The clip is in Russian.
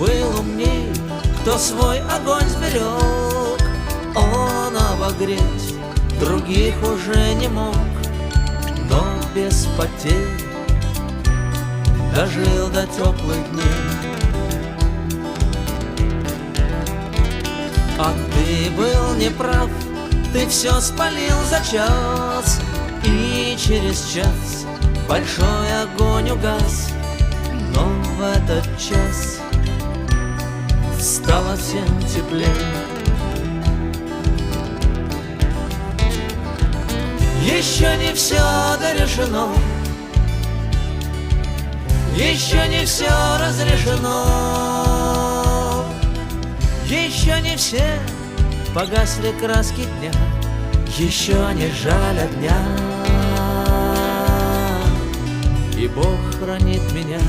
был умней, кто свой огонь сберег. Он обогреть других уже не мог, но без потерь дожил до теплых дней. А ты был неправ, ты все спалил за час, и через час большой огонь угас. Но в этот час стало всем теплее. Еще не все дорешено, еще не все разрешено, еще не все погасли краски дня, еще не жаль дня, и Бог хранит меня.